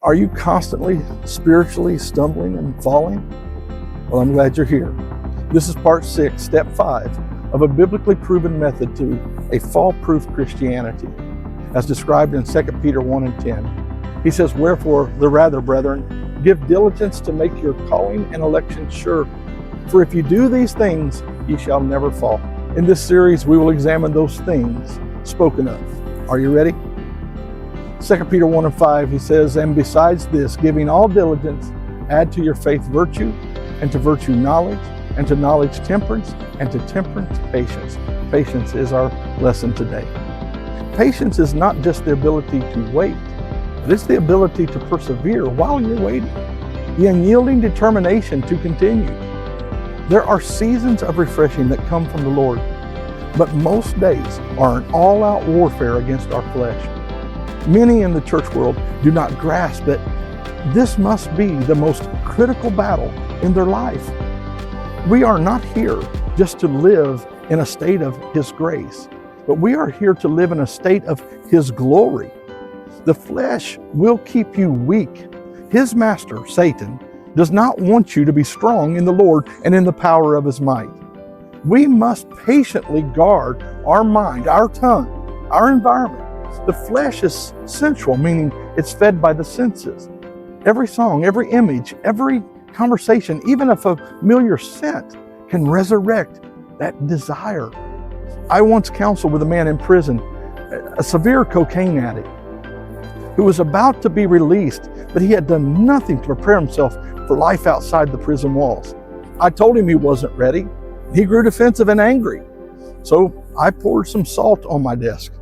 Are you constantly spiritually stumbling and falling? Well, I'm glad you're here. This is part 6, step 5 of a biblically proven method to a fall-proof Christianity, as described in 2 Peter 1 and 10. He says, "Wherefore, the rather, brethren, give diligence to make your calling and election sure. For if you do these things, ye shall never fall." In this series, we will examine those things spoken of. Are you ready? 2 Peter 1 and 5, he says, "And besides this, giving all diligence, add to your faith virtue, and to virtue knowledge, and to knowledge temperance, and to temperance patience." Patience is our lesson today. Patience is not just the ability to wait, but it's the ability to persevere while you're waiting, the unyielding determination to continue. There are seasons of refreshing that come from the Lord, but most days are an all-out warfare against our flesh. Many in the church world do not grasp that this must be the most critical battle in their life. We are not here just to live in a state of His grace, but we are here to live in a state of His glory. The flesh will keep you weak. His master, Satan, does not want you to be strong in the Lord and in the power of His might. We must patiently guard our mind, our tongue, our environment. The flesh is sensual, meaning it's fed by the senses. Every song, every image, every conversation, even a familiar scent can resurrect that desire. I once counseled with a man in prison, a severe cocaine addict, who was about to be released, but he had done nothing to prepare himself for life outside the prison walls. I told him he wasn't ready. He grew defensive and angry. So I poured some salt on my desk.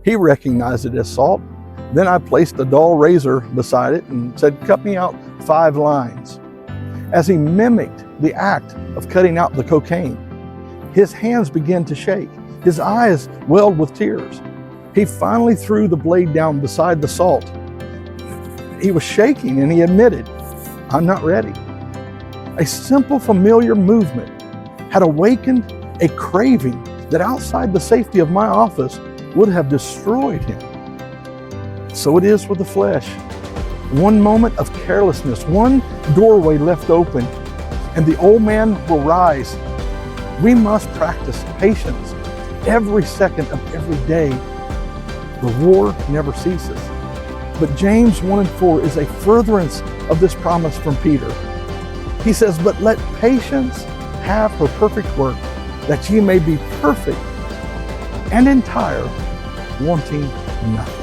He recognized it as salt. Then I placed a dull razor beside it and said, "Cut me out 5 lines." As he mimicked the act of cutting out the cocaine, his hands began to shake. His eyes welled with tears. He finally threw the blade down beside the salt. He was shaking and he admitted, "I'm not ready." A simple, familiar movement had awakened a craving that outside the safety of my office would have destroyed him. So it is with the flesh. One moment of carelessness, one doorway left open, and the old man will rise. We must practice patience every second of every day. The war never ceases. But James 1 and 4 is a furtherance of this promise from Peter. He says, "But let patience have her perfect work, that ye may be perfect and entire, wanting nothing."